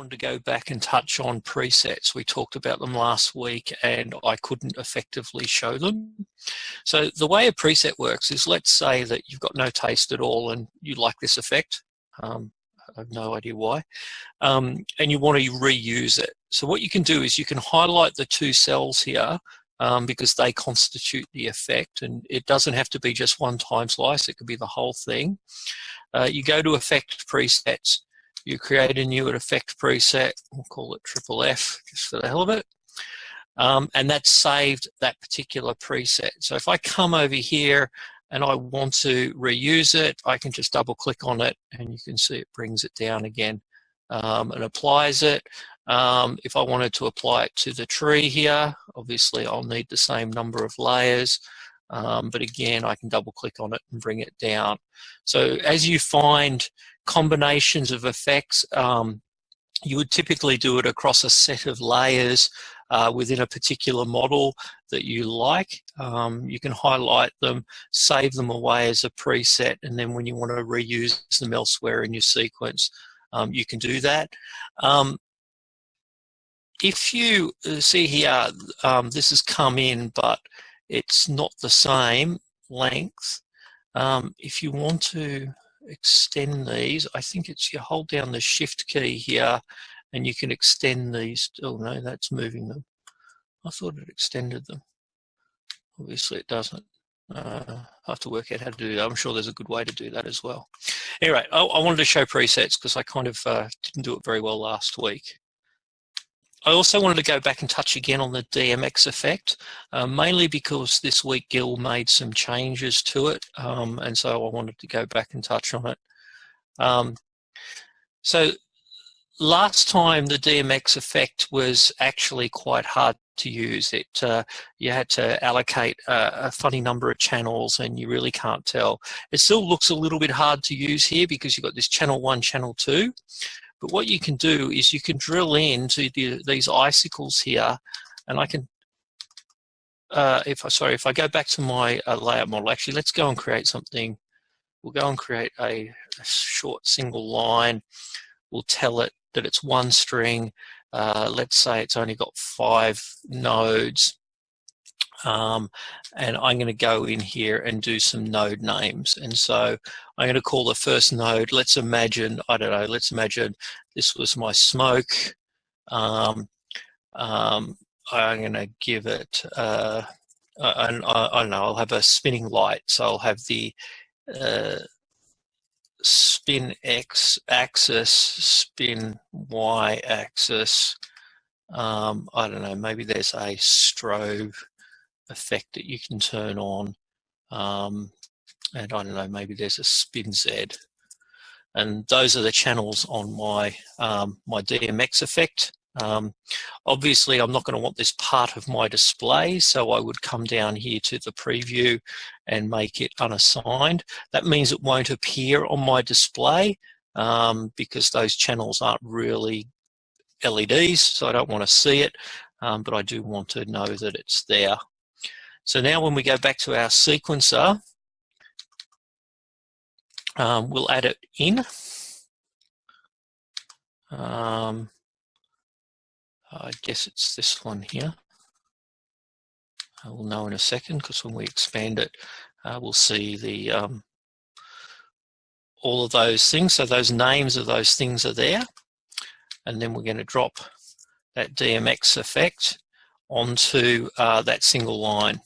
wanted to go back and touch on presets. We talked about them last week and I couldn't effectively show them. So the way a preset works is, let's say that you've got no taste at all and you like this effect. I have no idea why. And you want to reuse it. So what you can do is you can highlight the two cells here because they constitute the effect, and it doesn't have to be just one time slice, it could be the whole thing. You go to Effect Presets, you create a new effect preset, we'll call it FFF just for the hell of it, and that's saved that particular preset. So if I come over here and I want to reuse it, I can just double click on it and you can see it brings it down again and applies it. If I wanted to apply it to the tree here, obviously I'll need the same number of layers, but again I can double click on it and bring it down. So as you find combinations of effects, you would typically do it across a set of layers within a particular model that you like. You can highlight them, save them away as a preset, and then when you want to reuse them elsewhere in your sequence, you can do that. If you see here, this has come in, but it's not the same length. If you want to extend these, I think it's you hold down the Shift key here and you can extend these. Oh no, that's moving them. I thought it extended them. Obviously it doesn't. I have to work out how to do that. I'm sure there's a good way to do that as well. Anyway, I wanted to show presets because I kind of didn't do it very well last week. I also wanted to go back and touch again on the DMX effect, mainly because this week Gil made some changes to it, and so I wanted to go back and touch on it. So last time the DMX effect was actually quite hard to use. You had to allocate a funny number of channels and you really can't tell. It still looks a little bit hard to use here because you've got this channel 1, channel 2. But what you can do is you can drill into these icicles here, and I can, if I go back to my layout model, actually let's go and create something. We'll go and create a short single line. We'll tell it that it's one string. Let's say it's only got 5 nodes. And I'm going to go in here and do some node names. And so I'm going to call the first node, let's imagine, I don't know, let's imagine this was my smoke. I'm going to give it, I don't know, I'll have a spinning light. So I'll have the spin X axis, spin Y axis. I don't know, maybe there's a strobe effect that you can turn on, and I don't know, maybe there's a spin Z, and those are the channels on my my DMX effect. Obviously I'm not going to want this part of my display, so I would come down here to the preview and make it unassigned. That means it won't appear on my display because those channels aren't really LEDs, so I don't want to see it, but I do want to know that it's there. So now when we go back to our sequencer, we'll add it in. I guess it's this one here. We'll know in a second because when we expand it, we'll see the all of those things. So those names of those things are there. And then we're going to drop that DMX effect onto that single line.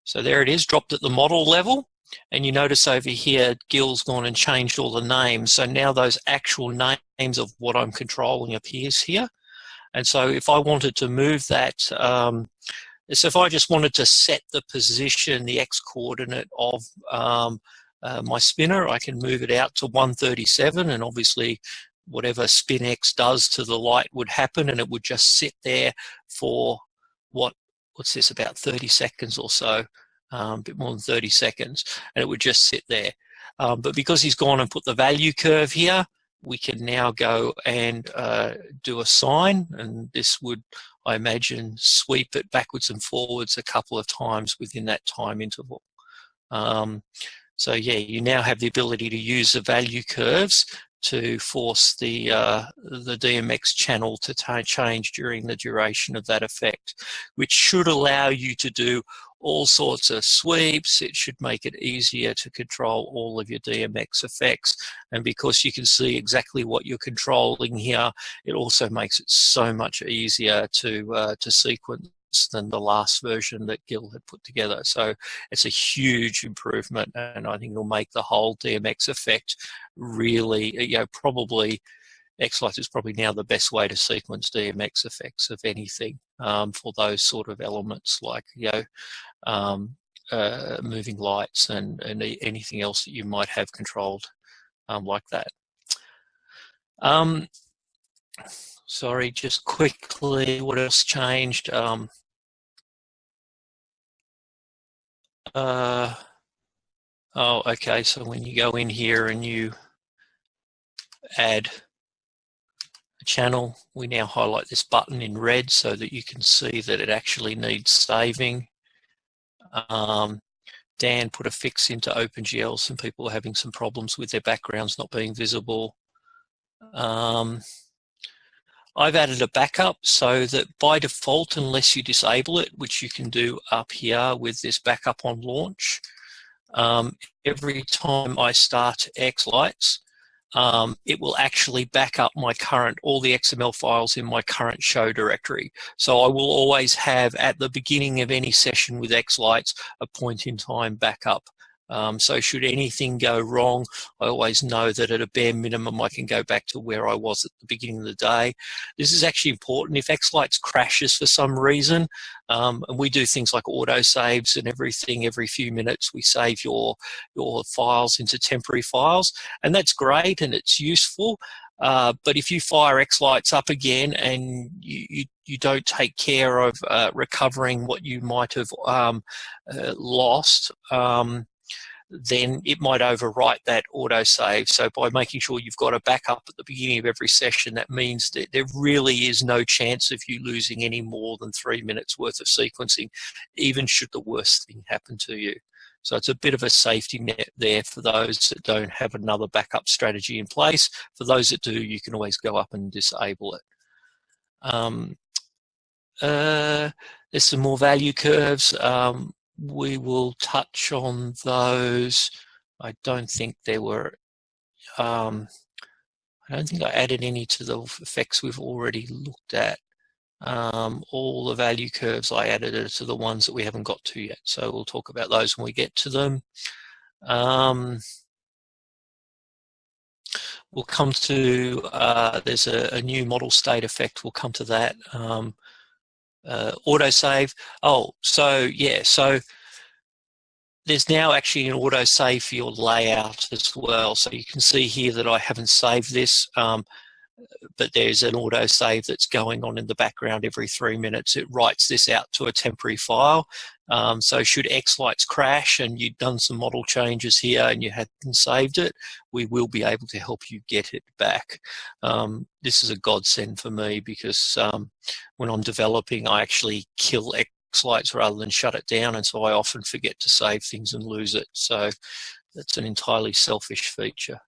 So there it is, dropped at the model level, and you notice over here Gil's gone and changed all the names. So now those actual names of what I'm controlling appears here. And so if I wanted to move that, so if I just wanted to set the position, the X coordinate of my spinner, I can move it out to 137, and obviously whatever spin X does to the light would happen, and it would just sit there for what's this, about 30 seconds or so, a bit more than 30 seconds, and it would just sit there. But because he's gone and put the value curve here, we can now go and do a sign, and this would, I imagine, sweep it backwards and forwards a couple of times within that time interval. So yeah, you now have the ability to use the value curves to force the DMX channel to change during the duration of that effect, which should allow you to do all sorts of sweeps. It should make it easier to control all of your DMX effects. And because you can see exactly what you're controlling here, it also makes it so much easier to sequence than the last version that Gil had put together. So it's a huge improvement, and I think it'll make the whole DMX effect really, probably XLights is probably now the best way to sequence DMX effects of anything for those sort of elements, like moving lights and anything else that you might have controlled like that. Sorry, just quickly, what else changed? Oh, okay, so when you go in here and you add a channel, we now highlight this button in red so that you can see that it actually needs saving. Dan put a fix into OpenGL. Some people are having some problems with their backgrounds not being visible. I've added a backup so that by default, unless you disable it, which you can do up here with this backup on launch, every time I start XLights, it will actually back up all the XML files in my current show directory. So I will always have, at the beginning of any session with XLights, a point-in-time backup. So should anything go wrong, I always know that at a bare minimum I can go back to where I was at the beginning of the day. This is actually important. If XLights crashes for some reason, and we do things like autosaves and everything, every few minutes we save your files into temporary files, and that's great and it's useful. But if you fire XLights up again and you don't take care of recovering what you might have lost, then it might overwrite that autosave. So by making sure you've got a backup at the beginning of every session, that means that there really is no chance of you losing any more than 3 minutes worth of sequencing, even should the worst thing happen to you. So it's a bit of a safety net there for those that don't have another backup strategy in place. For those that do, you can always go up and disable it. There's some more value curves. We will touch on those. I don't think there were, I don't think I added any to the effects we've already looked at. All the value curves I added to the ones that we haven't got to yet. So we'll talk about those when we get to them. We'll come to, there's a new model state effect. We'll come to that. Autosave. So there's now actually an autosave for your layout as well. So you can see here that I haven't saved this, but there's an autosave that's going on in the background every 3 minutes. It writes this out to a temporary file. So should XLights crash and you've done some model changes here and you hadn't saved it, we will be able to help you get it back. This is a godsend for me because when I'm developing, I actually kill XLights rather than shut it down, and so I often forget to save things and lose it. So that's an entirely selfish feature.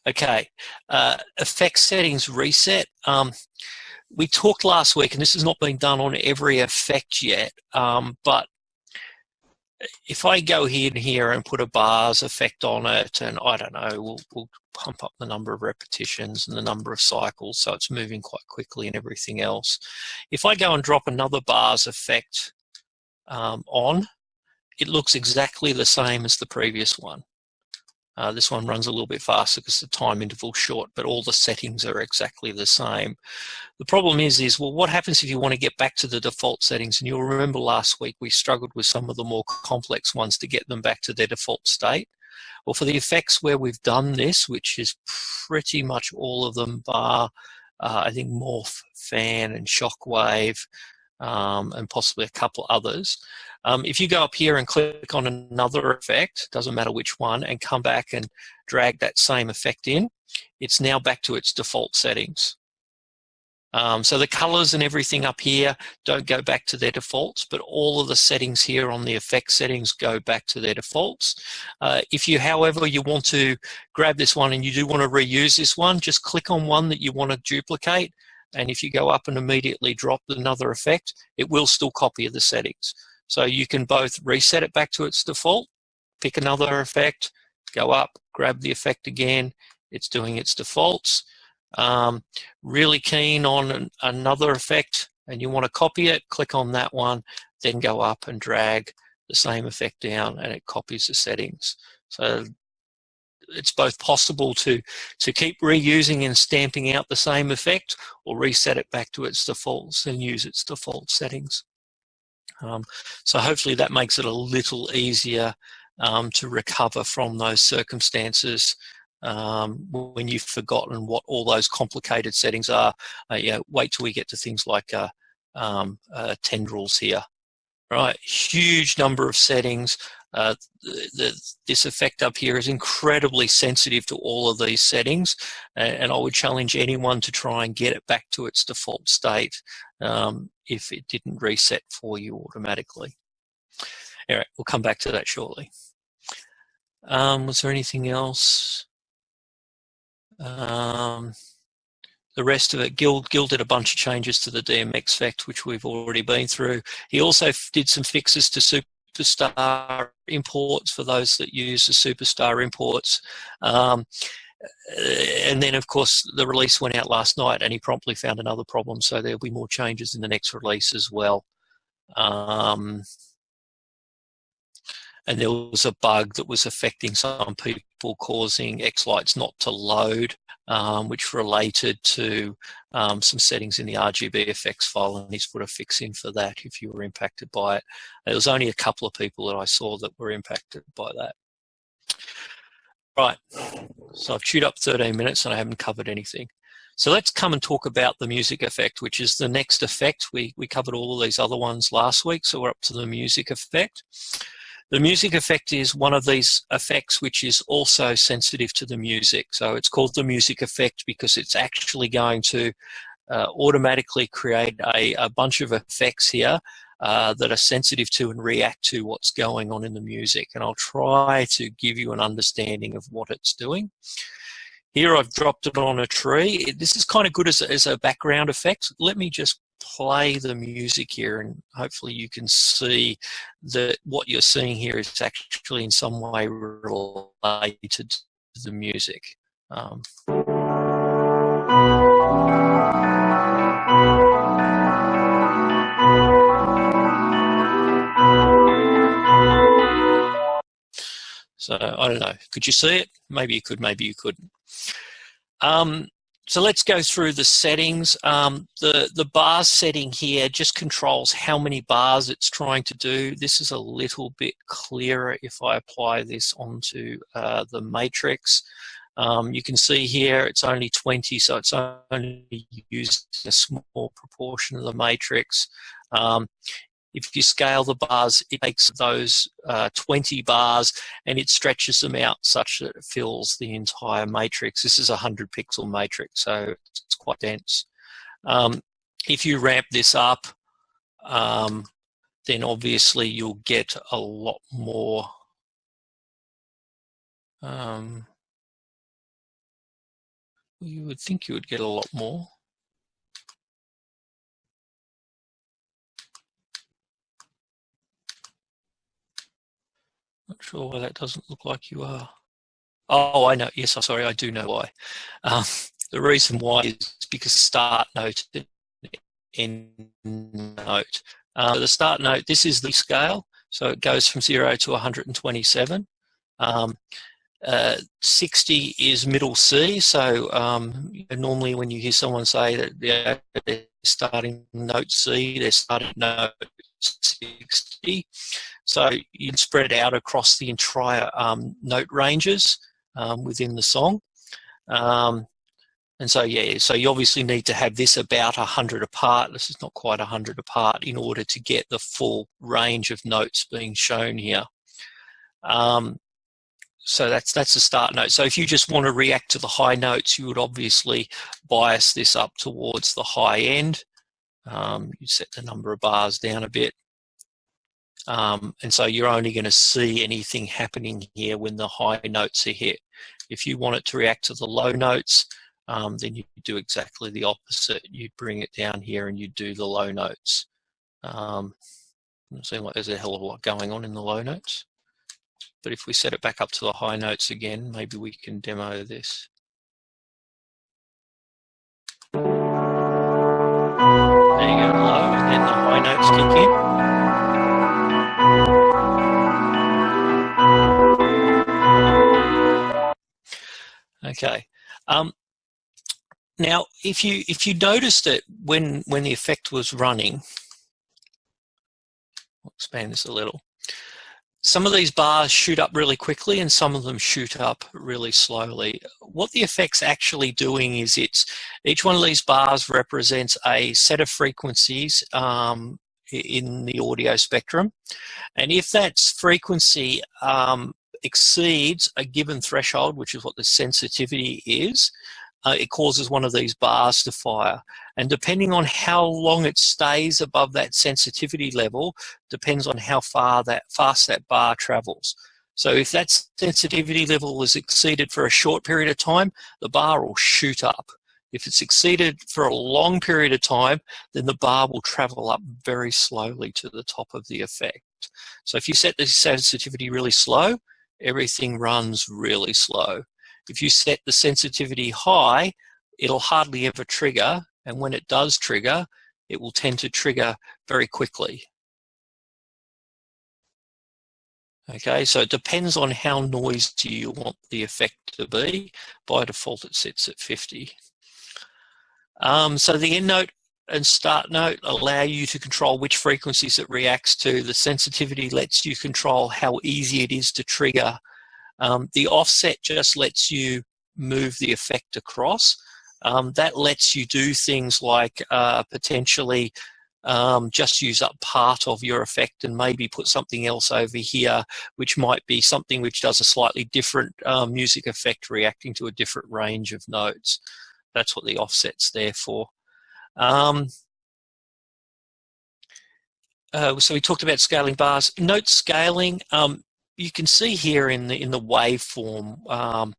Okay, effect settings reset. We talked last week, and this has not been done on every effect yet, but if I go here and put a bars effect on it, and I don't know, we'll pump up the number of repetitions and the number of cycles so it's moving quite quickly and everything else. If I go and drop another bars effect on, it looks exactly the same as the previous one. This one runs a little bit faster because the time interval's short, but all the settings are exactly the same. The problem is, well, what happens if you want to get back to the default settings? And you'll remember last week we struggled with some of the more complex ones to get them back to their default state. Well, for the effects where we've done this, which is pretty much all of them bar, I think morph, fan, and shockwave, and possibly a couple others. If you go up here and click on another effect, doesn't matter which one, and come back and drag that same effect in, it's now back to its default settings. So the colors and everything up here don't go back to their defaults, but all of the settings here on the effect settings go back to their defaults. If you, however, you want to grab this one and you do want to reuse this one, just click on one that you want to duplicate. And if you go up and immediately drop another effect, it will still copy the settings. So you can both reset it back to its default, pick another effect, go up, grab the effect again, it's doing its defaults. Really keen on another effect and you want to copy it, click on that one, then go up and drag the same effect down and it copies the settings. So it's both possible to keep reusing and stamping out the same effect or reset it back to its defaults and use its default settings. So hopefully that makes it a little easier to recover from those circumstances when you've forgotten what all those complicated settings are. Wait till we get to things like tendrils here. Right, huge number of settings. This effect up here is incredibly sensitive to all of these settings, and I would challenge anyone to try and get it back to its default state if it didn't reset for you automatically. All right, we'll come back to that shortly. Was there anything else? The rest of it, Gil did a bunch of changes to the DMX effect, which we've already been through. He also did some fixes to Superstar imports for those that use the Superstar imports. And then, of course, the release went out last night and he promptly found another problem, so there'll be more changes in the next release as well. And there was a bug that was affecting some people, causing XLights not to load, which related to some settings in the RGB effects file, and he's put a fix in for that if you were impacted by it. There was only a couple of people that I saw that were impacted by that. Right, so I've chewed up 13 minutes and I haven't covered anything. So let's come and talk about the music effect, which is the next effect. We covered all of these other ones last week, so we're up to the music effect. The music effect is one of these effects which is also sensitive to the music. So it's called the music effect because it's actually going to automatically create a bunch of effects here that are sensitive to and react to what's going on in the music. And I'll try to give you an understanding of what it's doing. Here I've dropped it on a tree. This is kind of good as a background effect. Let me just play the music here and hopefully you can see that what you're seeing here is actually in some way related to the music. So I don't know, could you see it? Maybe you could, maybe you couldn't. So let's go through the settings. The bars setting here just controls how many bars it's trying to do. This is a little bit clearer if I apply this onto the matrix. You can see here it's only 20, so it's only using a small proportion of the matrix. If you scale the bars, it takes those 20 bars and it stretches them out such that it fills the entire matrix. This is a 100 pixel matrix, so it's quite dense. If you ramp this up, then obviously you'll get a lot more. You would think you would get a lot more. Not sure why that doesn't look like you are. Oh, I know. Yes, I'm sorry. I do know why. The reason why is because start note and end note. The start note, this is the scale. So it goes from 0 to 127. 60 is middle C. So normally when you hear someone say that they're starting note C, they're starting note 60. So you can spread it out across the entire note ranges within the song. And so, yeah, so you obviously need to have this about 100 apart. This is not quite 100 apart in order to get the full range of notes being shown here. So that's the start note. So if you just want to react to the high notes, you would obviously bias this up towards the high end. You set the number of bars down a bit. And so you're only going to see anything happening here when the high notes are hit. If you want it to react to the low notes, then you do exactly the opposite. You bring it down here and you do the low notes. It seems like there's a hell of a lot going on in the low notes. But if we set it back up to the high notes again, maybe we can demo this. There you go, low, and then the high notes kick in. Okay. Now, if you noticed it when the effect was running, I'll expand this a little. Some of these bars shoot up really quickly and some of them shoot up really slowly. What the effect's actually doing is each one of these bars represents a set of frequencies in the audio spectrum. And if that frequency exceeds a given threshold, which is what the sensitivity is, it causes one of these bars to fire. And depending on how long it stays above that sensitivity level, depends on how fast that bar travels. So if that sensitivity level is exceeded for a short period of time, the bar will shoot up. If it's exceeded for a long period of time, then the bar will travel up very slowly to the top of the effect. So if you set the sensitivity really slow, everything runs really slow. If you set the sensitivity high, it'll hardly ever trigger, and when it does trigger, it will tend to trigger very quickly. Okay, so it depends on how noisy you want the effect to be. By default, it sits at 50. So the end note and start note allow you to control which frequencies it reacts to. The sensitivity lets you control how easy it is to trigger. The offset just lets you move the effect across. That lets you do things like potentially just use up part of your effect and maybe put something else over here, which might be something which does a slightly different music effect reacting to a different range of notes. That's what the offset's there for. So we talked about scaling bars. Note scaling. You can see here in the waveform,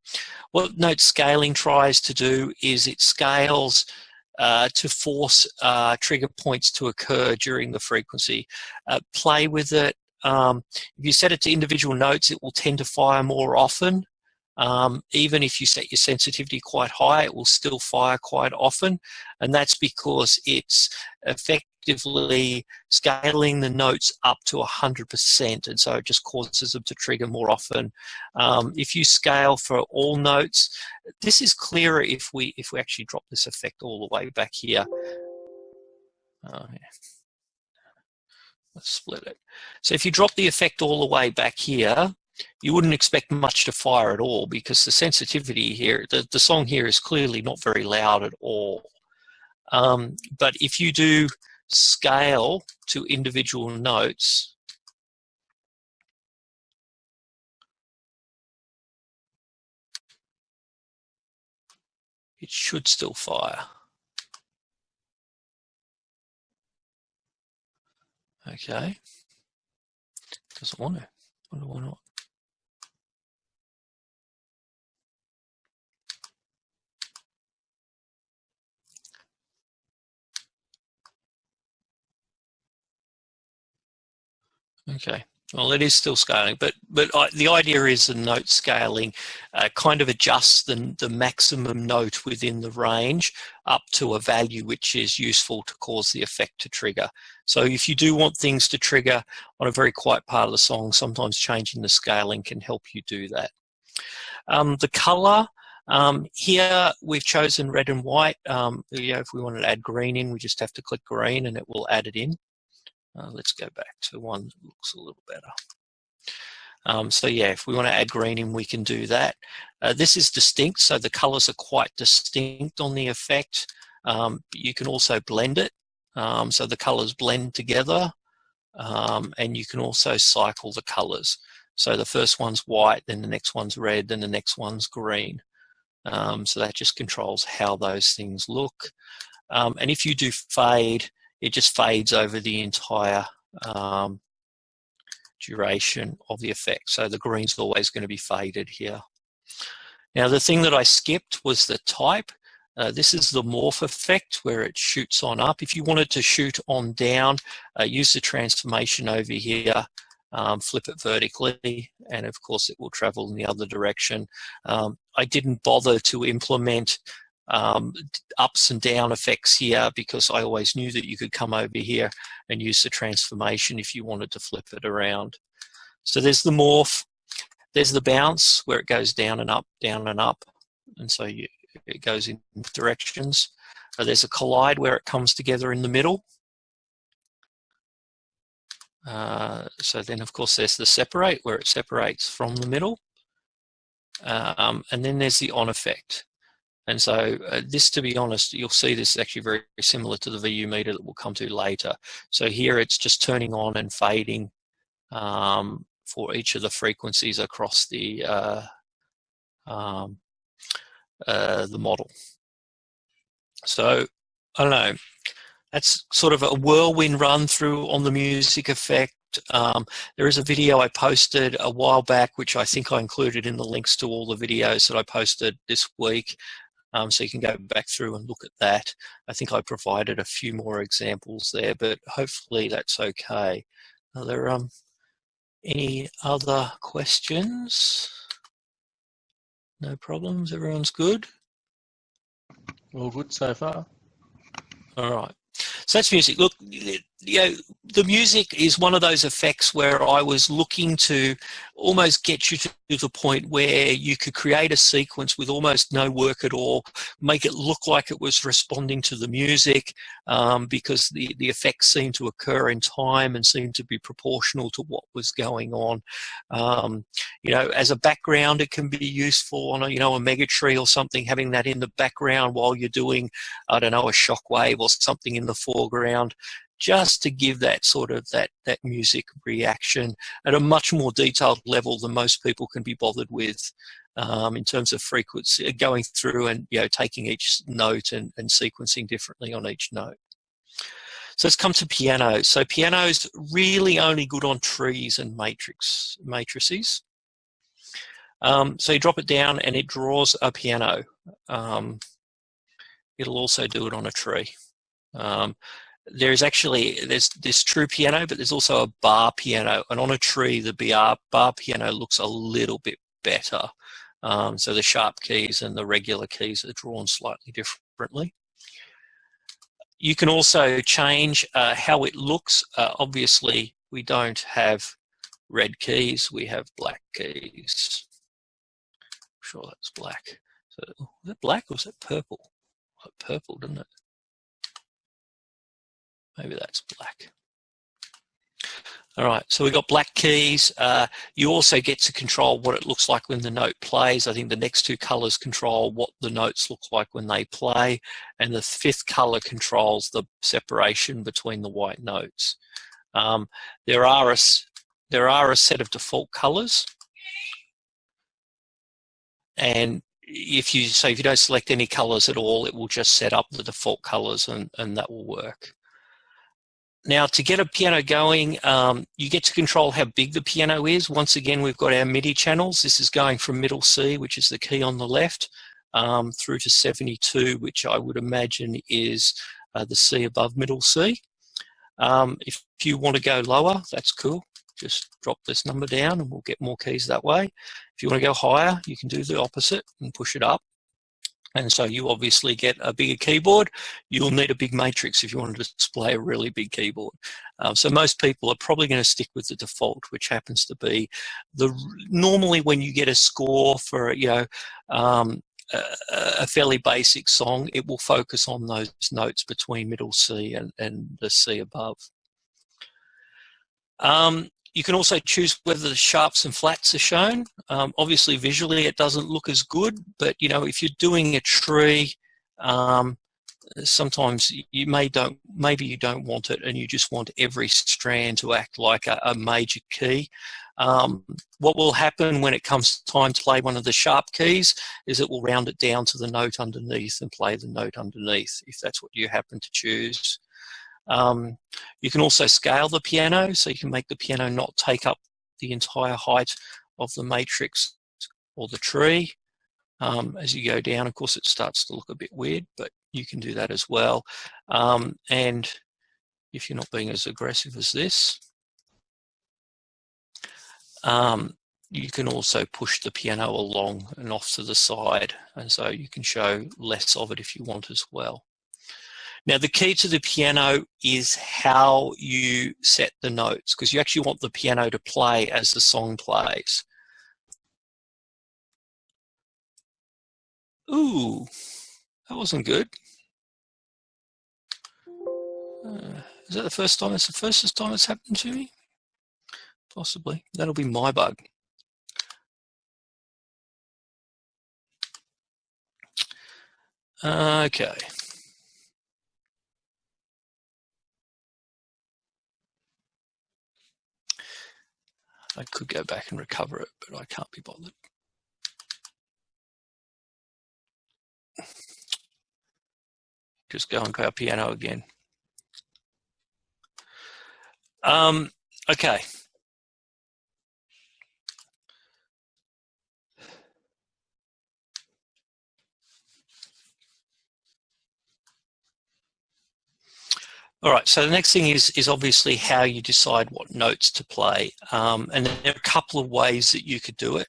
what note scaling tries to do is it scales to force trigger points to occur during the frequency. Play with it. If you set it to individual notes, it will tend to fire more often. Even if you set your sensitivity quite high, it will still fire quite often, and that's because it's effectively scaling the notes up to 100%, and so it just causes them to trigger more often. If you scale for all notes, this is clearer if we actually drop this effect all the way back here. Yeah. Let's split it. So if you drop the effect all the way back here, you wouldn't expect much to fire at all because the sensitivity here, the song here is clearly not very loud at all. But if you do scale to individual notes, it should still fire. Okay. Doesn't want to. Wonder why not. Okay, well, it is still scaling, but the idea is the note scaling kind of adjusts the maximum note within the range up to a value which is useful to cause the effect to trigger. So if you do want things to trigger on a very quiet part of the song, sometimes changing the scaling can help you do that. The color, here we've chosen red and white. If we wanted to add green in, we just have to click green and it will add it in. Let's go back to one that looks a little better. So yeah, if we want to add green in, we can do that. This is distinct, so the colors are quite distinct on the effect. You can also blend it, so the colors blend together, and you can also cycle the colors. So the first one's white, then the next one's red, then the next one's green. So that just controls how those things look. And if you do fade, it just fades over the entire duration of the effect. So the green's always going to be faded here. Now the thing that I skipped was the type. This is the morph effect where it shoots on up. If you wanted to shoot on down, use the transformation over here, flip it vertically, and of course it will travel in the other direction. I didn't bother to implement ups and down effects here because I always knew that you could come over here and use the transformation if you wanted to flip it around. So there's the morph, there's the bounce where it goes down and up, and so it goes in directions. There's a collide where it comes together in the middle. So then of course there's the separate where it separates from the middle. And then there's the on effect. And so this, to be honest, you'll see this is actually very similar to the VU meter that we'll come to later. So here it's just turning on and fading for each of the frequencies across the model. So I don't know, that's sort of a whirlwind run through on the music effect. There is a video I posted a while back, which I think I included in the links to all the videos that I posted this week. So you can go back through and look at that. I think I provided a few more examples there, but hopefully that's okay. Are there any other questions? No problems, everyone's good? All good so far. All right. So that's music. Look, you know, the music is one of those effects where I was looking to almost get you to the point where you could create a sequence with almost no work at all, make it look like it was responding to the music, because the effects seem to occur in time and seem to be proportional to what was going on. You know, as a background, it can be useful on a mega tree or something, having that in the background while you're doing, I don't know, a shockwave or something in the foreground, just to give that sort of that music reaction at a much more detailed level than most people can be bothered with, in terms of frequency, going through and taking each note and sequencing differently on each note. So let's come to piano. So piano is really only good on trees and matrices. So you drop it down and it draws a piano. It'll also do it on a tree. There's this true piano, but there's also a bar piano, and on a tree the bar piano looks a little bit better. So the sharp keys and the regular keys are drawn slightly differently. You can also change how it looks. Obviously, we don't have red keys, we have black keys. I'm sure that's black. So, was that black or was that purple? Like purple, didn't it? Maybe that's black. All right, so we've got black keys. You also get to control what it looks like when the note plays. I think the next two colors control what the notes look like when they play, and the fifth color controls the separation between the white notes. There are a set of default colors, and if you don't select any colors at all, it will just set up the default colors, and that will work. Now, to get a piano going, you get to control how big the piano is. Once again, we've got our MIDI channels. This is going from middle C, which is the key on the left, through to 72, which I would imagine is the C above middle C. If you want to go lower, that's cool. Just drop this number down and we'll get more keys that way. If you want to go higher, you can do the opposite and push it up. And so you obviously get a bigger keyboard. You'll need a big matrix if you want to display a really big keyboard. So most people are probably going to stick with the default, which happens to be normally when you get a score for a fairly basic song, it will focus on those notes between middle C and the C above. You can also choose whether the sharps and flats are shown. Obviously, visually, it doesn't look as good, but if you're doing a tree, sometimes maybe you don't want it and you just want every strand to act like a major key. What will happen when it comes time to play one of the sharp keys is it will round it down to the note underneath and play the note underneath, if that's what you happen to choose. You can also scale the piano, so you can make the piano not take up the entire height of the matrix or the tree. As you go down, of course, it starts to look a bit weird, but you can do that as well. And if you're not being as aggressive as this, you can also push the piano along and off to the side, and so you can show less of it if you want as well. Now, the key to the piano is how you set the notes, because you actually want the piano to play as the song plays. Ooh, that wasn't good. Is that the first time? It's the first time it's happened to me? Possibly. That'll be my bug. Okay. I could go back and recover it, but I can't be bothered. Just go and go piano again. Okay. All right, so the next thing is obviously how you decide what notes to play. And there are a couple of ways that you could do it.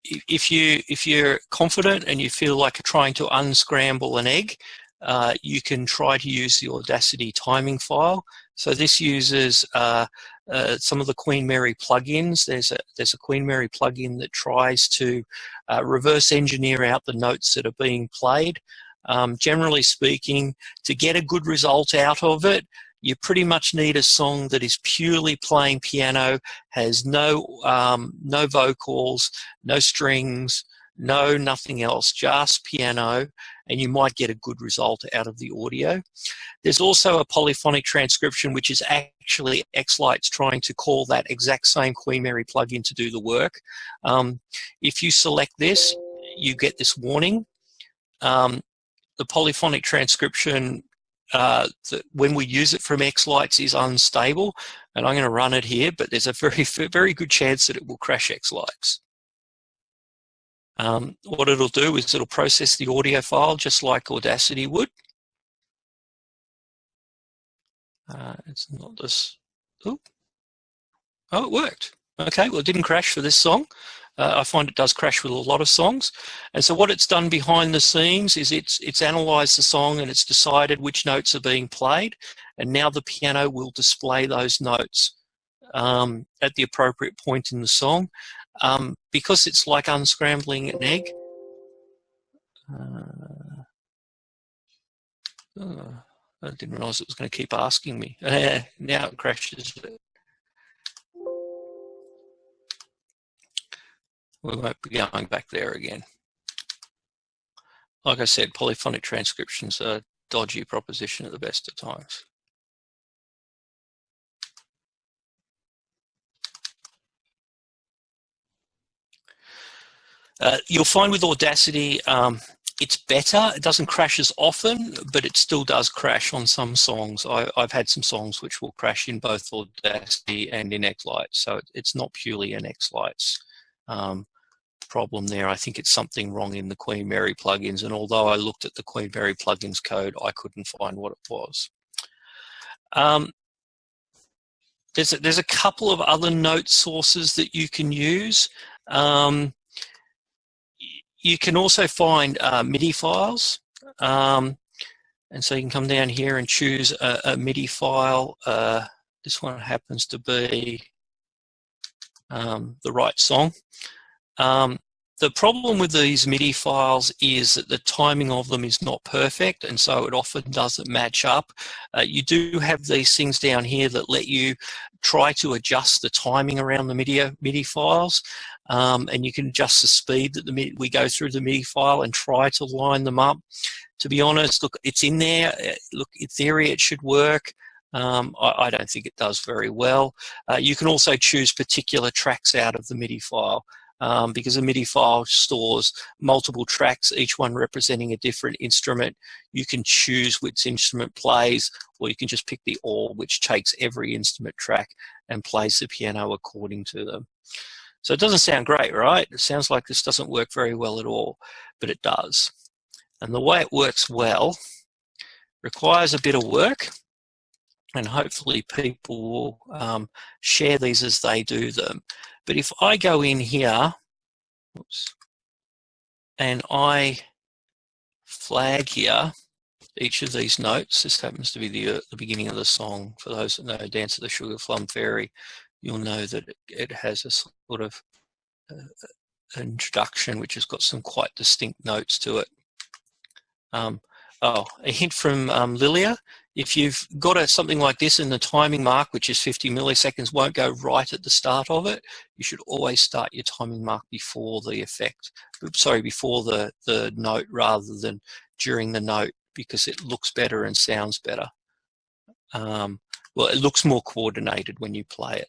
If you're confident and you feel like you're trying to unscramble an egg, you can try to use the Audacity timing file. So this uses some of the Queen Mary plugins. There's a Queen Mary plugin that tries to reverse engineer out the notes that are being played. Generally speaking, to get a good result out of it, you pretty much need a song that is purely playing piano, has no vocals, no strings, nothing else, just piano, and you might get a good result out of the audio. There's also a polyphonic transcription, which is actually XLights trying to call that exact same Queen Mary plugin to do the work. If you select this, you get this warning. The polyphonic transcription, when we use it from XLights, is unstable, and I'm going to run it here, but there's a very good chance that it will crash XLights. What it'll do is it'll process the audio file just like Audacity would. It's not this. Oh, it worked. Okay, well, it didn't crash for this song. I find it does crash with a lot of songs. And so what it's done behind the scenes is it's analysed the song and it's decided which notes are being played. And now the piano will display those notes at the appropriate point in the song. Because it's like unscrambling an egg. I didn't realise it was going to keep asking me. Now it crashes. We won't be going back there again. Like I said, polyphonic transcriptions are a dodgy proposition at the best of times. You'll find with Audacity, it's better. It doesn't crash as often, but it still does crash on some songs. I've had some songs which will crash in both Audacity and in XLights, so it's not purely an XLights problem there. I think it's something wrong in the Queen Mary plugins, and although I looked at the Queen Mary plugins code, I couldn't find what it was. There's a couple of other note sources that you can use. You can also find MIDI files, and so you can come down here and choose a MIDI file. This one happens to be the right song. The problem with these MIDI files is that the timing of them is not perfect, and so it often doesn't match up. You do have these things down here that let you try to adjust the timing around the MIDI files, and you can adjust the speed that we go through the MIDI file and try to line them up. To be honest, look, it's in there. Look, in theory, it should work. I don't think it does very well. You can also choose particular tracks out of the MIDI file because a MIDI file stores multiple tracks, each one representing a different instrument. You can choose which instrument plays, or you can just pick the all, which takes every instrument track and plays the piano according to them. So it doesn't sound great, right? It sounds like this doesn't work very well at all, but it does. And the way it works well requires a bit of work, and hopefully people will share these as they do them. But if I go in here, oops, and I flag here each of these notes, this happens to be the beginning of the song. For those that know Dance of the Sugar Plum Fairy, you'll know that it has a sort of introduction which has got some quite distinct notes to it. Oh, a hint from Lilia. If you've got something like this and the timing mark, which is 50 milliseconds, won't go right at the start of it, you should always start your timing mark before the effect. Sorry, before the note rather than during the note, because it looks better and sounds better. Well, it looks more coordinated when you play it.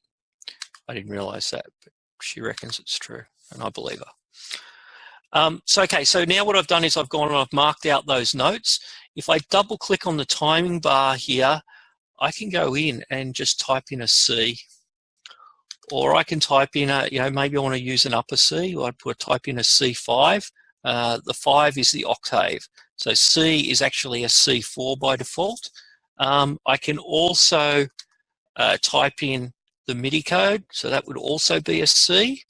I didn't realize that, but she reckons it's true, and I believe her. Okay, so now what I've done is I've gone and I've marked out those notes. If I double click on the timing bar here, I can go in and just type in a C, or I can type in a, maybe I want to use an upper C, or I'd type in a C5. The 5 is the octave. So C is actually a C4 by default. I can also type in the MIDI code, so that would also be a C.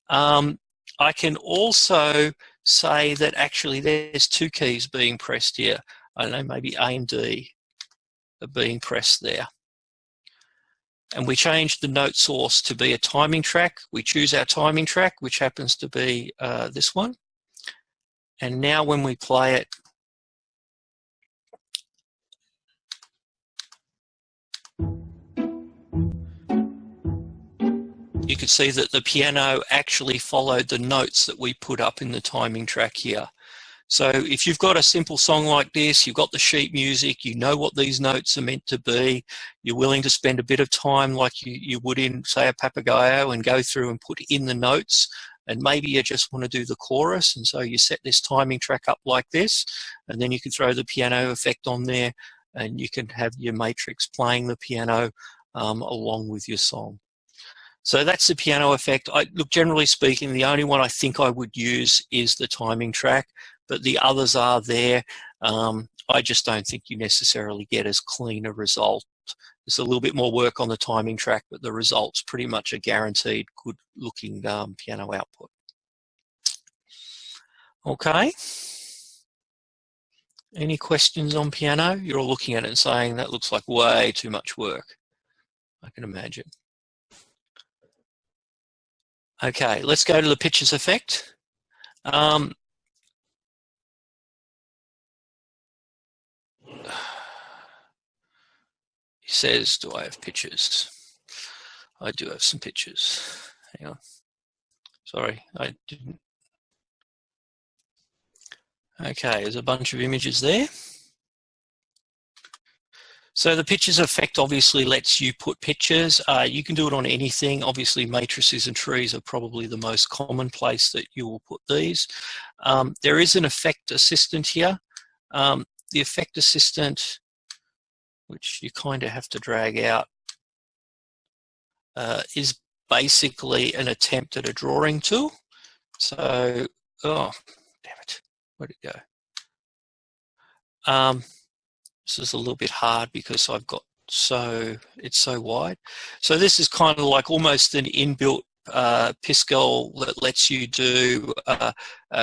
I can also say that actually there's two keys being pressed here. I don't know, maybe A and D are being pressed there. And we change the note source to be a timing track. We choose our timing track, which happens to be this one. And now when we play it, you can see that the piano actually followed the notes that we put up in the timing track here. So if you've got a simple song like this, you've got the sheet music, you know what these notes are meant to be, you're willing to spend a bit of time like you would in, say, a Papagayo, and go through and put in the notes, and maybe you just want to do the chorus, and so you set this timing track up like this, and then you can throw the piano effect on there, and you can have your matrix playing the piano along with your song. So that's the piano effect. Look, generally speaking, the only one I think I would use is the timing track, but the others are there. I just don't think you necessarily get as clean a result. There's a little bit more work on the timing track, but the result's pretty much a guaranteed good-looking piano output. Okay. Any questions on piano? You're all looking at it and saying that looks like way too much work, I can imagine. Okay, let's go to the pitches effect. He says, do I have pitches? I do have some pitches. Hang on. Sorry, I didn't. Okay, there's a bunch of images there. So the pitches effect obviously lets you put pitches. You can do it on anything. Obviously, matrices and trees are probably the most common place that you will put these. There is an effect assistant here. The effect assistant, which you kind of have to drag out, is basically an attempt at a drawing tool. So, oh, damn it, where'd it go? This is a little bit hard because I've got it's so wide. So this is kind of like almost an inbuilt Piskel that lets you do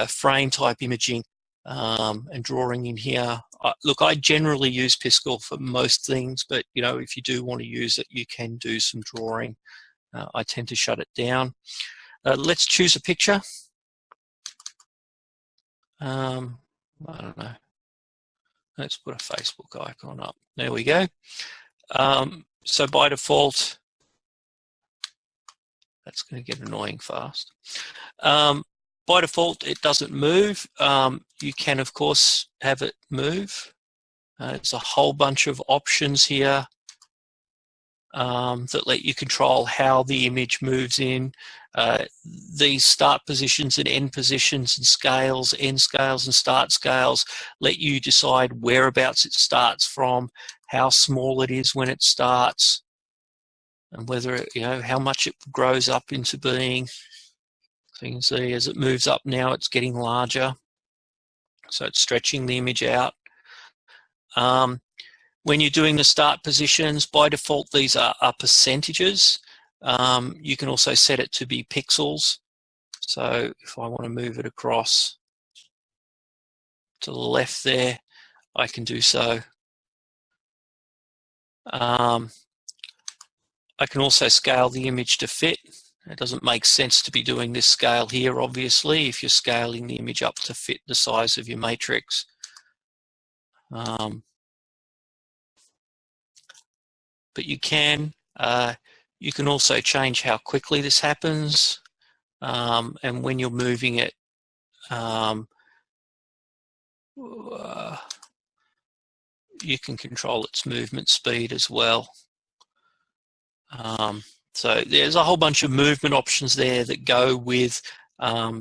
frame type imaging and drawing in here. Look, I generally use Piskel for most things, but if you do want to use it, you can do some drawing. I tend to shut it down. Let's choose a picture. I don't know. Let's put a Facebook icon up. There we go. So by default, that's going to get annoying fast. By by default, it doesn't move. You can, of course, have it move. There's a whole bunch of options here that let you control how the image moves in. These start positions and end positions and scales, end scales and start scales, let you decide whereabouts it starts from, how small it is when it starts, and whether it, how much it grows up into being. So you can see as it moves up now, it's getting larger. So it's stretching the image out. When you're doing the start positions, by default, these are percentages. You can also set it to be pixels. So if I want to move it across to the left there, I can do so. I can also scale the image to fit. It doesn't make sense to be doing this scale here, obviously, if you're scaling the image up to fit the size of your matrix. But you can also change how quickly this happens, and when you're moving it, you can control its movement speed as well. So there's a whole bunch of movement options there that go with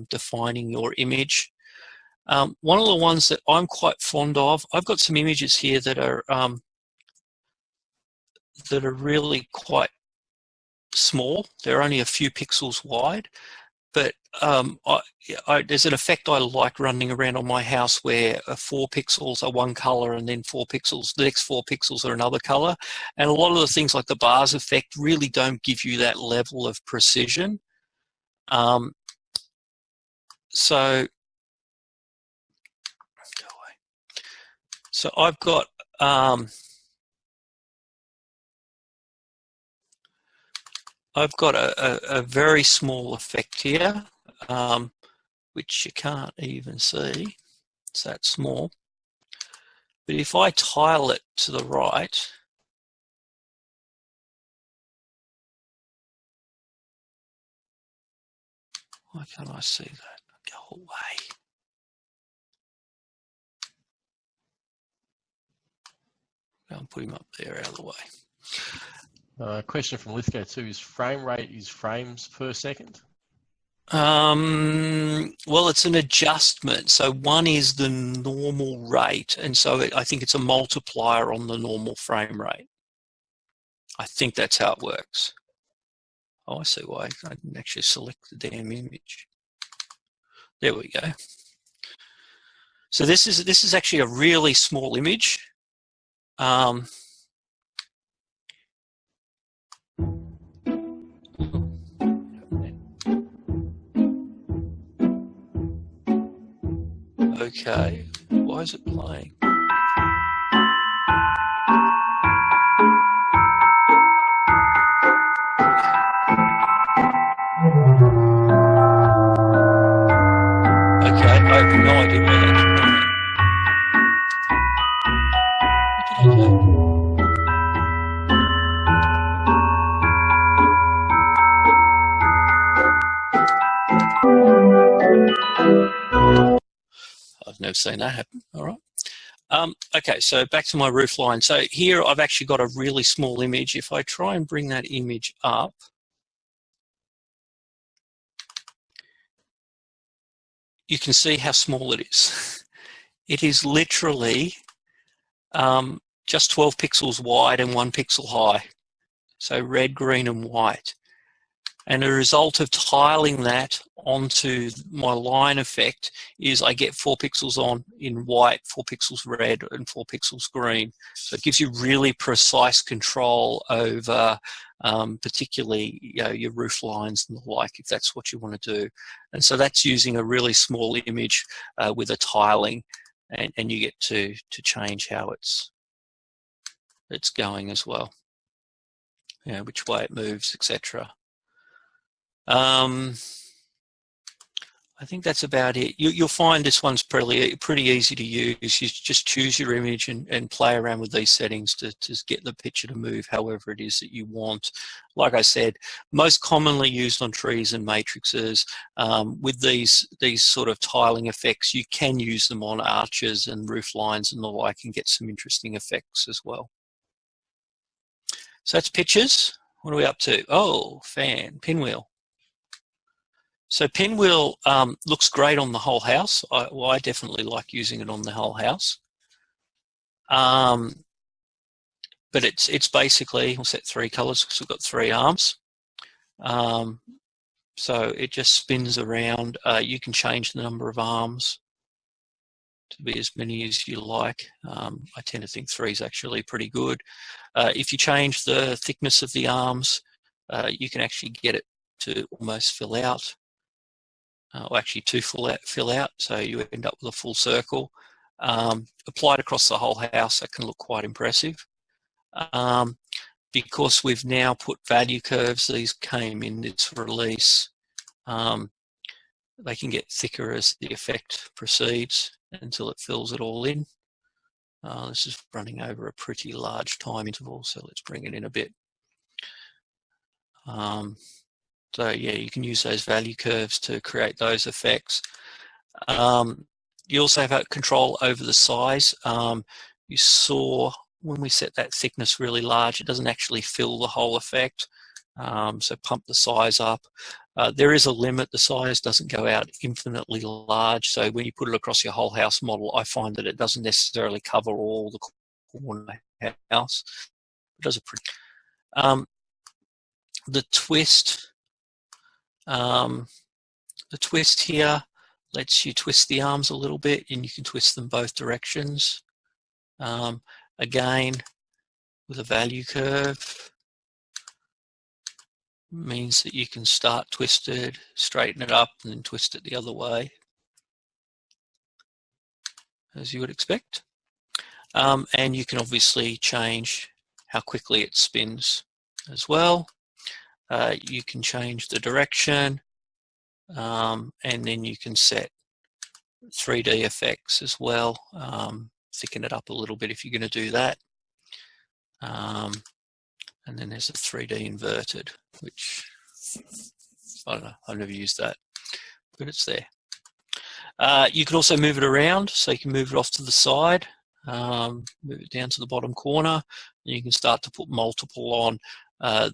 defining your image. One of the ones that I'm quite fond of, I've got some images here that are really quite small. They're only a few pixels wide, but there's an effect I like running around on my house where 4 pixels are one color and then 4 pixels, the next 4 pixels are another color. And a lot of the things like the bars effect really don't give you that level of precision. So I've got a very small effect here, which you can't even see. It's that small. But if I tile it to the right, why can't I see that? Go away. I'll put him up there out of the way. Question from Lithgow too, is frame rate is frames per second? Well, it's an adjustment. So 1 is the normal rate, and so I think it's a multiplier on the normal frame rate. I think that's how it works. Oh, I see why I didn't actually select the damn image. There we go. So this is actually a really small image. Okay, why is it playing? Okay, I have no idea why that's playing. What did I do? I've never seen that happen. All right. Okay, so back to my roof line. So here I've actually got a really small image. If I try and bring that image up, you can see how small it is. It is literally just 12 pixels wide and 1 pixel high. So red, green, and white. And the result of tiling that onto my line effect is I get 4 pixels on in white, 4 pixels red, and 4 pixels green. So it gives you really precise control over particularly your roof lines and the like, if that's what you want to do. And so that's using a really small image with a tiling, and you get to change how it's going as well. Which way it moves, etc. I I think that's about it. You'll find this one's pretty easy to use. You just choose your image and play around with these settings to get the picture to move however it is that you want. Like I said, most commonly used on trees and matrices. With these sort of tiling effects, you can use them on arches and roof lines and the like and get some interesting effects as well. So that's pictures. What are we up to? Oh, Pinwheel. So Pinwheel looks great on the whole house. I definitely like using it on the whole house. But it's basically, we'll set 3 colors because we've got 3 arms. So it just spins around. You can change the number of arms to be as many as you like. I tend to think 3 is actually pretty good. If you change the thickness of the arms, you can actually get it to almost fill out. Or actually to fill out, so you end up with a full circle. Applied across the whole house, that can look quite impressive. Because we've now put value curves, these came in this release, they can get thicker as the effect proceeds until it fills it all in. This is running over a pretty large time interval, so let's bring it in a bit. So yeah, you can use those value curves to create those effects. You also have control over the size. You saw when we set that thickness really large, it doesn't actually fill the whole effect. So pump the size up. There is a limit. The size doesn't go out infinitely large. So when you put it across your whole house model, I find that it doesn't necessarily cover all the corner house. It does a pretty. The twist here lets you twist the arms a little bit, and you can twist them both directions. Again, with a value curve, means that you can start twisted, straighten it up, and then twist it the other way, as you would expect. And you can obviously change how quickly it spins as well. You can change the direction, and then you can set 3D effects as well. Thicken it up a little bit if you're going to do that. And then there's a 3D inverted, which I don't know, I've never used that, but it's there. You can also move it around, so you can move it off to the side, move it down to the bottom corner, and you can start to put multiple on.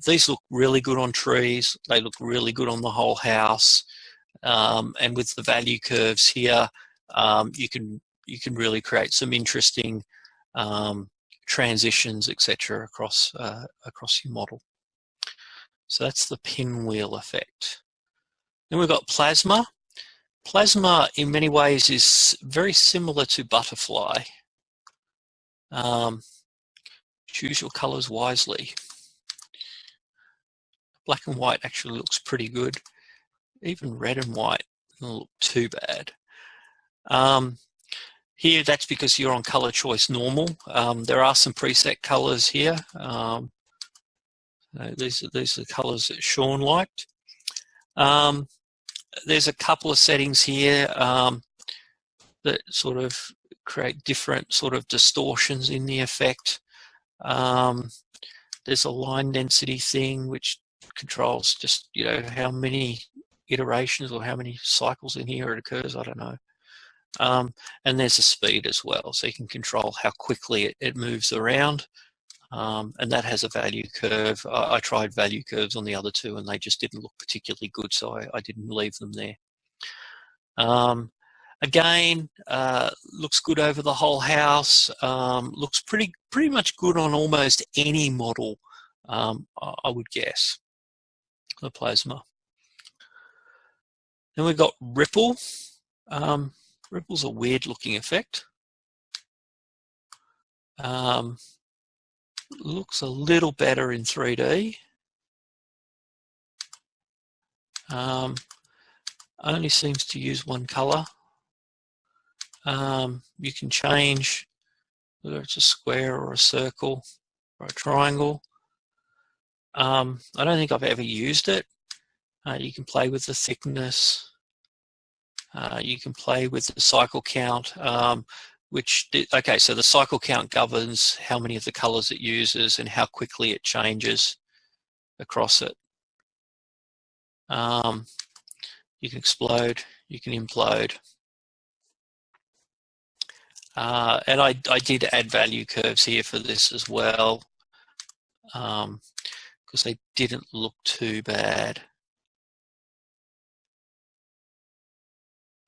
These look really good on trees. They look really good on the whole house. And with the value curves here, you can really create some interesting transitions, etc., across your model. So that's the pinwheel effect. Then we've got plasma. Plasma, in many ways, is very similar to butterfly. Choose your colors wisely. Black and white actually looks pretty good. Even red and white doesn't look too bad. Here, that's because you're on color choice normal. There are some preset colors here. These are the colors that Sean liked. There's a couple of settings here that sort of create different sort of distortions in the effect. There's a line density thing which controls just, you know, how many iterations or how many cycles in here it occurs, I don't know. And there's a speed as well, so you can control how quickly it moves around. And that has a value curve. I tried value curves on the other two and they just didn't look particularly good, so I didn't leave them there. Again, looks good over the whole house. Looks pretty much good on almost any model, I would guess, the plasma. Then we've got ripple. Ripple's a weird looking effect. Looks a little better in 3D. Only seems to use one color. You can change whether it's a square or a circle or a triangle. I don't think I've ever used it. You can play with the thickness. You can play with the cycle count, okay, so the cycle count governs how many of the colors it uses and how quickly it changes across it. You can explode, you can implode. And I did add value curves here for this as well, because they didn't look too bad.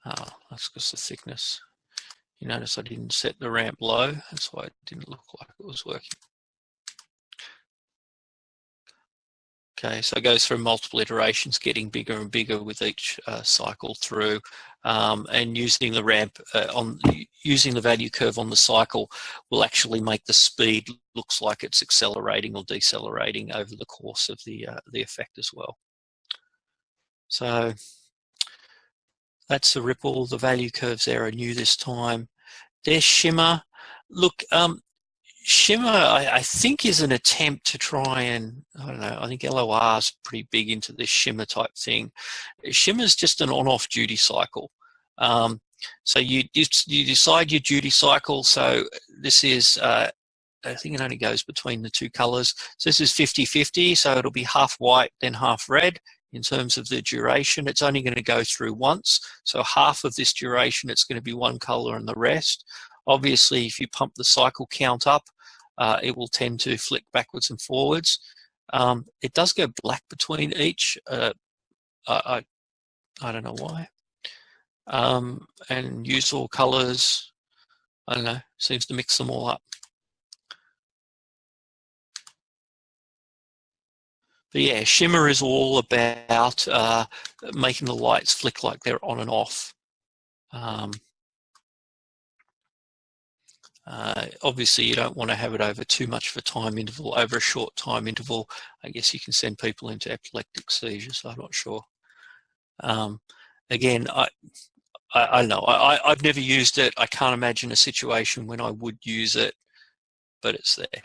Oh, that's because the thickness. You notice I didn't set the ramp low, that's why it didn't look like it was working. Okay, so it goes through multiple iterations, getting bigger and bigger with each cycle through, and using the ramp using the value curve on the cycle will actually make the speed looks like it's accelerating or decelerating over the course of the effect as well. So that's the ripple. The value curves there are new this time. There's Shimmer. Look, Shimmer, I think, is an attempt to try and, I don't know, I think LOR is pretty big into this Shimmer type thing. Shimmer's just an on-off duty cycle. So you decide your duty cycle. So this is, I think it only goes between the two colors. So this is 50-50, so it'll be half white, then half red. In terms of the duration, it's only going to go through once. So half of this duration, it's going to be one color and the rest. Obviously, if you pump the cycle count up, it will tend to flick backwards and forwards. It does go black between each. I don't know why. And use all colors. I don't know. Seems to mix them all up. But yeah, Shimmer is all about making the lights flick like they're on and off. Obviously, you don't want to have it over too much of a time interval. Over a short time interval, I guess you can send people into epileptic seizures. I'm not sure. Again, I don't know. I've never used it. I can't imagine a situation when I would use it, but it's there.